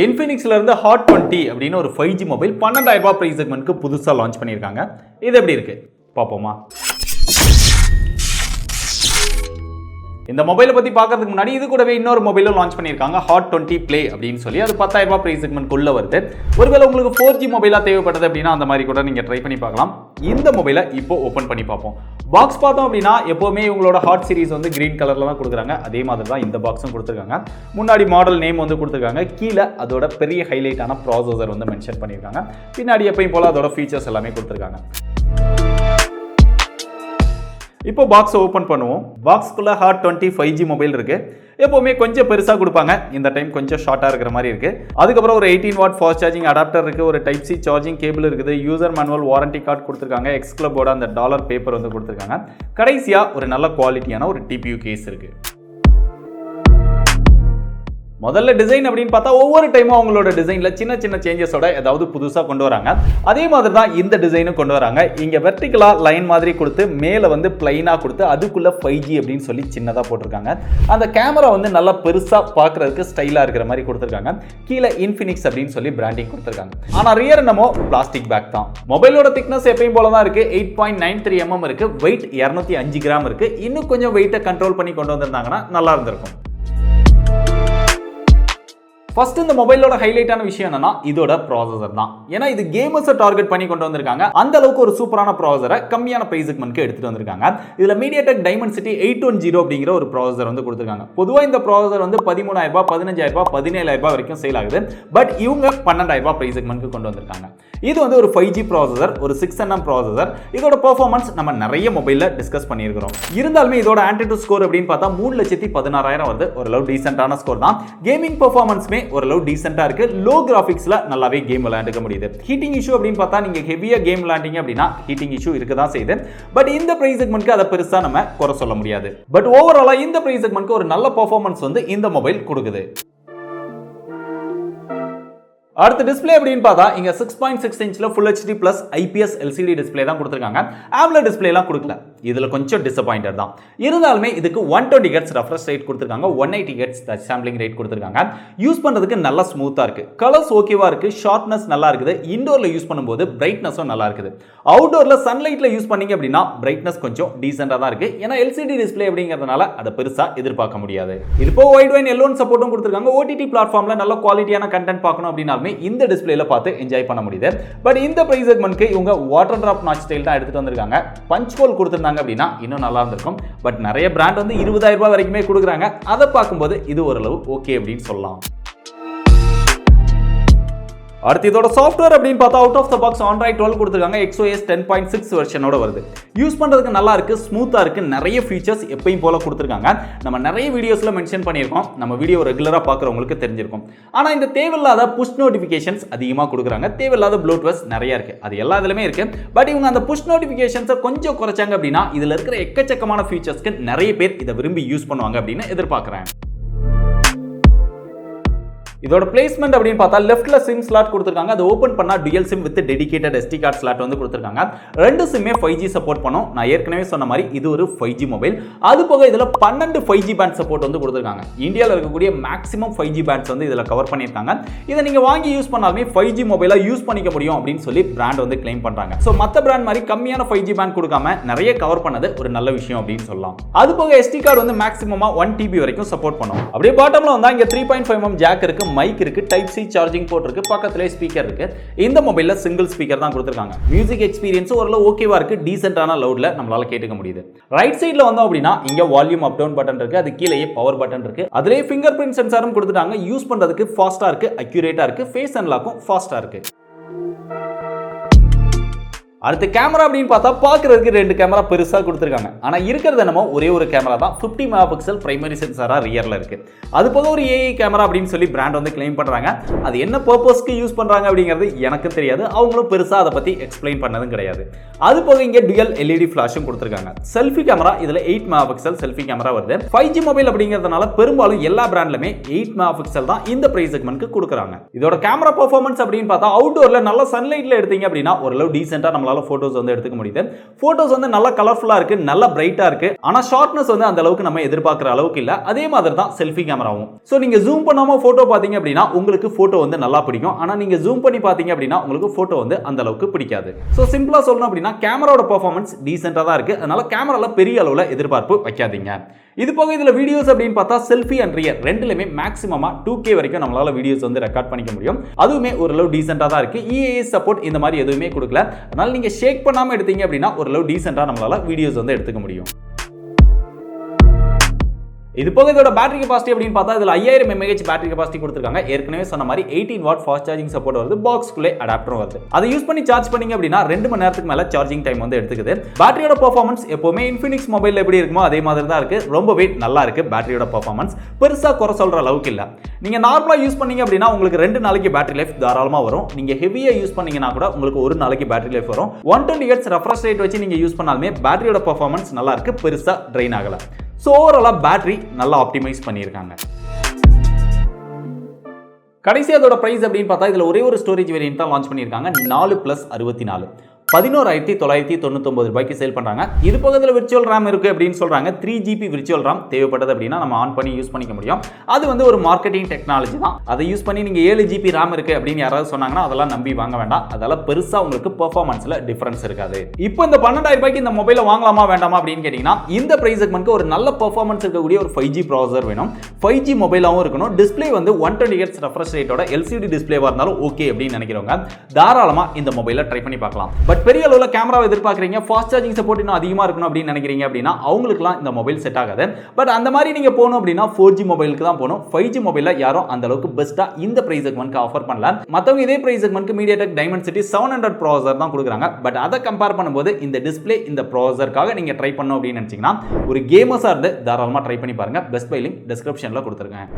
Infinixல இருந்து Hot 20 அப்படின்னு ஒரு 5G மொபைல் 12000 ரூபாய் பிரைஸ் செக்மென்ட்க்கு புதுசா லான்ச் பண்ணிருக்காங்க. இது எப்படி இருக்கு பாப்போமா? இந்த மொபைலை பத்தி பார்க்கிறதுக்கு முன்னாடி இது கூடவே இன்னொரு மொபைலும் லான்ச் பண்ணிருக்காங்க Hot 20 Play அப்படின்னு சொல்லி. அது 10000 ரூபாய் பிரைஸ் செக்மென்ட் உள்ள வருது. ஒருவேளை உங்களுக்கு 4G மொபைலா தேவைப்படுது அப்படின்னா அந்த மாதிரி கூட நீங்க ட்ரை பண்ணி பார்க்கலாம். இந்த மொபைலை இப்போ ஓபன் பண்ணி பார்ப்போம். பாக்ஸ் பார்த்தோம் அப்படின்னா எப்பவுமே இவங்களோட ஹாட் சீரிஸ் வந்து கிரீன் கலர்ல தான் கொடுக்குறாங்க. அதே மாதிரி தான் இந்த பாக்ஸும் கொடுத்துருக்காங்க. முன்னாடி மாடல் நேம் வந்து கொடுத்துருக்காங்க. கீழே அதோட பெரிய ஹைலைட்டான ப்ராசஸர் வந்து மென்ஷன் பண்ணியிருக்காங்க. பின்னாடி எப்பயும் போல அதோட ஃபீச்சர்ஸ் எல்லாமே கொடுத்துருக்காங்க. இப்போ பாக்ஸ் ஓபன் பண்ணுவோம். பாக்ஸ்க்குள்ள Hot 20 5G மொபைல் இருக்கு. எப்பவுமே கொஞ்சம் பெருசா கொடுப்பாங்க. இந்த டைம் கொஞ்சம் ஷார்ட்டா இருக்கிற மாதிரி இருக்கு. அதுக்கப்புறம் ஒரு 18 வாட் ஃபாஸ்ட் சார்ஜிங் அடாப்டர் இருக்கு. ஒரு டைப் சி சார்ஜிங் கேபிள் இருக்குது. யூசர் மேனுவல் வாரண்டி கார்டு கொடுத்துருக்காங்க. எக்ஸ் கிளப்போட அந்த டாலர் பேப்பர் வந்து கொடுத்துருக்காங்க. கடைசியா ஒரு நல்ல குவாலிட்டியான ஒரு டிபியூ கேஸ் இருக்கு. முதல்ல டிசைன் அப்படின்னு பார்த்தா ஒவ்வொரு டைமும் அவங்களோட டிசைன்ல சின்ன சின்ன சேஞ்சஸோட ஏதாவது புதுசா கொண்டு வராங்க. அதே மாதிரி தான் இந்த டிசைனும் கொண்டு வராங்க. இங்க வெர்டிகலா லைன் மாதிரி கொடுத்து மேல வந்து பிளைனா கொடுத்து அதுக்குள்ள 5G அப்படின்னு சொல்லி சின்னதா போட்டிருக்காங்க. அந்த கேமரா வந்து நல்லா பெருசா பார்க்கிறதுக்கு ஸ்டைலா இருக்கிற மாதிரி கொடுத்திருக்காங்க. கீழே Infinix அப்படின்னு சொல்லி பிராண்டிங் கொடுத்திருக்காங்க. ஆனா ரியர் என்னமோ பிளாஸ்டிக் பேக் தான். மொபைலோட திக்னஸ் எப்பயும் போல தான் இருக்கு. 8.93 mm இருக்கு. வெயிட் 205 கிராம் இருக்கு. இன்னும் கொஞ்சம் வெயிட்டை கண்ட்ரோல் பண்ணி கொண்டு வந்திருந்தாங்கன்னா நல்லா இருந்திருக்கும். ஃபர்ஸ்ட் இந்த மொபைலோட ஹைலைட்டான விஷயம் என்னன்னா இதோட ப்ராசஸர் தான். ஏன்னா இது கேமர்ஸை டார்கெட் பண்ணி கொண்டு வந்திருக்காங்க. அந்த அளவுக்கு ஒரு சூப்பரான ப்ராசஸரை கம்மியான பிரைஸ் செக்மென்ட்க்கு எடுத்துட்டு வந்திருக்காங்க. இதுல MediaTek Dimensity 810 அப்படிங்கிற ஒரு ப்ராசஸர் வந்து கொடுத்திருக்காங்க. பொதுவா இந்த ப்ராசஸர் வந்து 13000 ரூபாய், 15000 ரூபாய், 17000 ரூபாய் வரைக்கும் சேல் ஆகுது. பட் இவங்க 12000 ரூபாய் பிரைஸ் செக்மென்ட்க்கு கொண்டு வந்திருக்காங்க. இது வந்து ஒரு 5G ப்ராசஸர், ஒரு 6nm ப்ராசஸர். இதோட பெர்ஃபார்மன்ஸ் நம்ம நிறைய மொபைல்ல டிஸ்கஸ் பண்ணியிருக்கிறோம். இருந்தாலுமே இதோட ஆன்டிட்யூட் ஸ்கோர் அப்படின்னு பார்த்தா 3,16,000 வருது. ஓரளவு டீசென்ட்டான ஸ்கோர் தான். கேமிங் பெர்ஃபார்மன்ஸ்மே ஓரளவு டீசென்ட்டா இருக்கு. லோ கிராபிக்ஸ்ல நல்லாவே கேம் விளையாண்டுக்க முடியுது. ஹீட்டிங் இஷ்யூ அப்படின்னு பார்த்தா நீங்க ஹெவியா கேம் விளையாண்டீங்க அப்படின்னா ஹீட்டிங் இஷ்யூ இருக்க தான் செய்யுது. பட் இந்த பிரைஸ் செக்மென்ட்க்கு அதை பெருசா நம்ம குறை சொல்ல முடியாது. பட் ஓவராலா இந்த பிரைஸ் செக்மென்ட்க்கு ஒரு நல்ல பெர்ஃபார்மன்ஸ் வந்து இந்த மொபைல் கொடுக்குது. அடுத்த டிஸ்ப்ளே அப்படின்னு பார்த்தா இங்க 6.6 இன்ச்ல Full HD Plus IPS LCD display தான் கொடுத்திருக்காங்க. AMOLED டிஸ்ப்ளே எல்லாம் கொடுக்கல. இதுல கொஞ்சம் டிசப்பாயிண்டட் தான். இருந்தாலுமே இதுக்கு 120 Hz ரெஃப்ரெஷ் ரேட் கொடுத்திருக்காங்க. 180 Hz டச் சாம்பிளிங் ரேட் கொடுத்திருக்காங்க. யூஸ் பண்றதுக்கு நல்லா ஸ்மூத்தா இருக்கு. கலர்ஸ் ஓகேவா இருக்கு. ஷார்ப்னஸ் நல்லா இருக்குது. இன்டோர்ல யூஸ் பண்ணும்போது பிரைட்னஸும் நல்லா இருக்குது. அவுட்டோர்ல சன்லைட்ல யூஸ் பண்ணீங்க அப்படின்னா பிரைட்னஸ் கொஞ்சம் டீசென்ட்டா தான் இருக்கு. ஏன்னா LCD டிஸ்ப்ளே அப்படிங்கிறதுனால அதை பெருசா எதிர்பார்க்க முடியாது. இது போ வைட் வைன் L1 சப்போர்ட்டும் கொடுத்திருக்காங்க. OTT பிளாட்ஃபார்ம்ல நல்ல குவாலிட்டியான கண்டென்ட் பார்க்கணும் அப்படின்னா இந்த டிஸ்ப்ளேல பார்த்து என்ஜாய் பண்ண முடியுது. பட் இந்த பிரைஸ் செக்மென்ட்க்கு இவங்க வாட்டர் டிராப் நாட்ச் ஸ்டைல் தான் எடுத்துட்டு வந்திருக்காங்க. பஞ்ச் ஹோல் கொடுத்திருந்தாங்க அப்படின்னா இன்னும் நல்லா இருந்திருக்கும். பட் நிறைய பிராண்ட் வந்து 20000 ரூபாய் வரைக்குமே கொடுக்குறாங்க. அதை பார்க்கும்போது இது ஓரளவு ஓகே அப்படின்னு சொல்லலாம். அடுத்து இதோட சாஃப்ட்வேர் அப்படின்னு பார்த்தா out of the box Android 12 கொடுத்திருக்காங்க. XOS 10.6 வெர்ஷனோட வருது. யூஸ் பண்றதுக்கு நல்லா இருக்கு, ஸ்மூத்தா இருக்கு. நிறைய ஃபீச்சர்ஸ் எப்பயும் போல கொடுத்திருக்காங்க. நம்ம நிறைய வீடியோஸ்ல மென்ஷன் பண்ணியிருக்கோம். நம்ம வீடியோ ரெகுலரா பார்க்குறவங்களுக்கு தெரிஞ்சிருக்கும். ஆனா இந்த தேவையில்லாத புஷ் நோட்டிஃபிகேஷன்ஸ் அதிகமாக கொடுக்குறாங்க. தேவையில்லாத ப்ளூடூத் நிறைய இருக்கு. அது எல்லா இதுலயுமே இருக்கு. பட் இவங்க அந்த புஷ் நோட்டிஃபிகேஷன்ஸை கொஞ்சம் குறைச்சாங்க அப்படின்னா இதுல இருக்கிற எக்கச்சக்கமான ஃபீச்சர்ஸ்க்கு நிறைய பேர் இதை விரும்பி யூஸ் பண்ணுவாங்க அப்படின்னு எதிர்பார்க்கிறேன். இதோட பிளேஸ்மெண்ட் அப்படின்னு பார்த்தா லெஃப்ட்ல சிம் ஸ்லாட் கொடுத்திருக்காங்க. அது ஓபன் பண்ணா dual sim with dedicated SD card slot வந்து கொடுத்திருக்காங்க. ரெண்டு சிம்மே 5G சப்போர்ட் பண்ணும். நான் ஏற்கனவே சொன்ன மாதிரி இது ஒரு 5G மொபைல். அது போக இதுல 12 5G பேண்ட் சப்போர்ட் வந்து கொடுத்திருக்காங்க. இந்தியால இருக்கக்கூடிய மேக்ஸிமம் 5G பேண்ட்ஸ் வந்து இதுல கவர் பண்ணிருக்காங்க. இதை நீங்க வாங்கி யூஸ் பண்ணாலுமே 5G மொபைலா யூஸ் பண்ணிக்க முடியும் அப்படின்னு சொல்லி பிராண்ட் வந்து கிளைம் பண்றாங்க. சோ மத்த பிராண்ட் மாதிரி கம்மியான 5G பேண்ட் கொடுக்காம நிறைய கவர் பண்ணது ஒரு நல்ல விஷயம் அப்படின்னு சொல்லலாம். அது போக SD கார்டு வந்து மேக்ஸிமமா 1 TB வரைக்கும் சப்போர்ட் பண்ணும். அப்படியே பாட்டம்ல வந்தா இங்க 3.5mm ஜாக் இருக்கு. மைக் இருக்கு. டைப் சி சார்ஜிங் போர்ட் இருக்கு. பக்கத்துலயே ஸ்பீக்கர் இருக்கு. இந்த மொபைல்ல சிங்கிள் ஸ்பீக்கர் தான் கொடுத்திருக்காங்க. மியூசிக் எக்ஸ்பீரியன்ஸ் ஓரளவு ஓகேவா இருக்கு. டீசென்ட்டான லவுட்ல நம்மளால கேட்டுக்க முடியுது. ரைட் சைடுல வந்தோம் அப்படின்னா இங்க வால்யூம் அப் டவுன் பட்டன் இருக்கு. அது கீழேயே பவர் பட்டன் இருக்கு. அதுலயே ஃபிங்கர் பிரிண்ட் சென்சாரும் கொடுத்துட்டாங்க. யூஸ் பண்றதுக்கு ஃபாஸ்டா இருக்கு, அக்யூரேட்டா இருக்கு. ஃபேஸ் அன்லாக்கும் ஃபாஸ்டா இருக்கு. அடுத்து கேமரா அப்படின்னு பார்த்தா பார்க்கிறதுக்கு ரெண்டு கேமரா பெருசா கொடுத்திருக்காங்க. ஆனா இருக்கிறது என்னமோ ஒரே ஒரு கேமரா தான். 50 மெகாபிக்சல் பிரைமரி சென்சாரா ரியர்ல இருக்கு. அது போக ஒரு AI கேமரா அப்படின்னு சொல்லி பிராண்ட் வந்து கிளைம் பண்றாங்க. அது என்ன பர்பஸ்க்கு யூஸ் பண்றாங்க அப்படிங்கிறது எனக்கு தெரியாது. அவங்களும் பெருசா அதை பத்தி எக்ஸ்பிளைன் பண்ணதும் கிடையாது. அது போக இங்க டுயல் LED ஃபிளாஷும் கொடுத்திருக்காங்க. செல்ஃபி கேமரா இதுல 8 மெகாபிக்சல் செல்ஃபி கேமரா வருது. 5G மொபைல் அப்படிங்கிறதுனால பெரும்பாலும் எல்லா பிராண்ட்லயுமே 8 மெகாபிக்சல் தான் இந்த பிரைஸ் செக்மென்ட்க்கு கொடுக்குறாங்க. இதோட கேமரா பெர்ஃபார்மன்ஸ் அப்படின்னு பார்த்தா அவுட்டோர்ல நல்ல சன்லைட்ல எடுத்தீங்க அப்படின்னா ஓரளவு டீசென்ட்டா நம்மளால நம்மளால போட்டோஸ் வந்து எடுத்துக்க முடியுது. போட்டோஸ் வந்து நல்ல கலர்ஃபுல்லா இருக்கு, நல்ல பிரைட்டா இருக்கு. ஆனா ஷார்ப்னஸ் வந்து அந்த அளவுக்கு நம்ம எதிர்பார்க்குற அளவுக்கு இல்ல. அதே மாதிரி தான் செல்ஃபி கேமராவும். சோ நீங்க ஜூம் பண்ணாம போட்டோ பாத்தீங்க அப்படின்னா உங்களுக்கு போட்டோ வந்து நல்லா பிடிக்கும். ஆனா நீங்க ஜூம் பண்ணி பாத்தீங்க அப்படின்னா உங்களுக்கு போட்டோ வந்து அந்த அளவுக்கு பிடிக்காது. சோ சிம்பிளா சொல்லணும் அப்படின்னா கேமராவோட பெர்ஃபார்மன்ஸ் டீசென்ட்டா தான் இருக்கு. அதனால கேமரால பெரிய அளவுல எதிர்பார்ப்பு வைக்காதீங்க. இது போக இதுல வீடியோஸ் அப்படின்னு பார்த்தா செல்ஃபி அண்ட் ரியர் ரெண்டுலயுமே மேக்ஸிமமா 2K வரைக்கும் நம்மளால வீடியோஸ் வந்து ரெக்கார்ட் பண்ணிக்க முடியும். அதுவுமே ஓரளவு டீசென்ட்டா தான் இருக்கு. EAS சப்போர்ட் இந்த மாதிரி எதுவுமே கொடுக்கல. அதனால நீங்க ஷேக் பண்ணாம எடுத்தீங்க அப்படின்னா ஓரளவு டீசென்ட்டா நம்மளால வீடியோஸ் வந்து எடுத்துக்க முடியும். இது போக இதோட பேட்டரி கெபாசிட்டி அப்படின்னு பார்த்தா இதுல 5000 mAh பேட்டரி கெபாசிட்டி கொடுத்திருக்காங்க. ஏற்கனவே சொன்ன மாதிரி 18 வாட் ஃபாஸ்ட் சார்ஜிங் சப்போர்ட் வருது. பாக்ஸ்க்குள்ளே அடாப்டரும் வருது. அதை யூஸ் பண்ணி சார்ஜ் பண்ணீங்க அப்படின்னா 2 மணி நேரத்துக்கு மேல சார்ஜிங் டைம் வந்து எடுத்துக்குது. பேட்டரியோட பெர்ஃபார்மன்ஸ் எப்பவுமே Infinix மொபைல்ல எப்படி இருக்குமோ அதே மாதிரி தான் இருக்கு. ரொம்பவே நல்லா இருக்கு பேட்டரியோட பெர்ஃபார்மன்ஸ். பெருசா குறை சொல்ற அளவுக்கு இல்ல. நீங்க நார்மலா யூஸ் பண்ணீங்க அப்படின்னா உங்களுக்கு 2 நாளைக்கு பேட்டரி லைஃப் தாராளமா வரும். நீங்க ஹெவியா யூஸ் பண்ணீங்கன்னா கூட உங்களுக்கு ஒரு நாளைக்கு பேட்டரி லைஃப் வரும். 120 Hz ரெஃப்ரெஷ் ரேட் வச்சு நீங்க யூஸ் பண்ணாலுமே பேட்டரியோட பெர்ஃபார்மன்ஸ் நல்லா இருக்கு. பெருசா ட்ரெயின் ஆகல. சோ ஓவராலா பேட்டரி நல்லா ஆப்டிமைஸ் பண்ணியிருக்காங்க. கடைசி அதோட பிரைஸ் அப்படின்னு பார்த்தா இதுல ஒரே ஒரு ஸ்டோரேஜ் வேரியன்ட் தான் லான்ச் பண்ணியிருக்காங்க. 4+64 11,999 ரூபாய்க்கு சேல் பண்றாங்க. இது போக இதுல விர்ச்சுவல் RAM இருக்கு அப்படின்னு சொல்றாங்க. 3GB விர்ச்சுவல் RAM தேவைப்பட்டது அப்படின்னா நம்ம ஆன் பண்ணி யூஸ் பண்ணிக்க முடியும். அது வந்து ஒரு மார்க்கெட்டிங் டெக்னாலஜி தான். அதை யூஸ் பண்ணி நீங்க 7GB RAM இருக்கு அப்படின்னு யாராவது சொன்னாங்கன்னா அதெல்லாம் நம்பி வாங்க வேண்டாம். அதெல்லாம் பெருசா உங்களுக்கு பெர்ஃபார்மன்ஸ்ல டிஃபரன்ஸ் இருக்காது. இப்போ இந்த 12,000 ரூபாய்க்கு இந்த மொபைலை வாங்கலாமா வேண்டாமா அப்படின்னு கேட்டீங்கன்னா இந்த பிரைஸ் செக்மென்ட்க்கு ஒரு நல்ல பெர்ஃபார்மன்ஸ் இருக்கக்கூடிய ஒரு 5G ப்ராசஸர் வேணும். 5G மொபைலாவும் இருக்கணும். டிஸ்ப்ளே வந்து 120 Hz ரெஃப்ரெஷ் ரேட்டோட LCD டிஸ்ப்ளேவா இருந்தாலும் ஓகே அப்படின்னு நினைக்கிறவங்க தாராளமா இந்த மொபைலை ட்ரை பண்ணி பார்க்கலாம். பட் பெரிய அளவுல கேமராவை எதிர்பார்க்கறீங்க, ஃபாஸ்ட் சார்ஜிங் சப்போர்ட் இன்னும் அதிகமா இருக்கணும் அப்படின்னு நினைக்கிறீங்க அப்படின்னா அவங்களுக்குலாம் இந்த மொபைல் செட் ஆகாது. பட் அந்த மாதிரி நீங்க போகணும் அப்படின்னா 4G மொபைலுக்கு தான் போகணும். 5G மொபைல்ல யாரும் அந்த அளவுக்கு பெஸ்ட்டா இந்த பிரைஸ் செக்மென்ட்க்கு ஆஃபர் பண்ணல. மத்தவங்க இதே பிரைஸ் செக்மென்ட்க்கு MediaTek Dimensity 700 ப்ராசஸர் தான் கொடுக்குறாங்க. பட் அதை கம்பேர் பண்ணும்போது இந்த டிஸ்ப்ளே இந்த ப்ராசஸருக்காக நீங்க ட்ரை பண்ணணும் அப்படின்னு நினைச்சீங்கன்னா ஒரு கேமர்ஸா இருந்து தாராளமா ட்ரை பண்ணி பாருங்க. பெஸ்ட் பை லிங்க் டிஸ்கிரிப்ஷன்ல கொடுத்துருக்கேன்.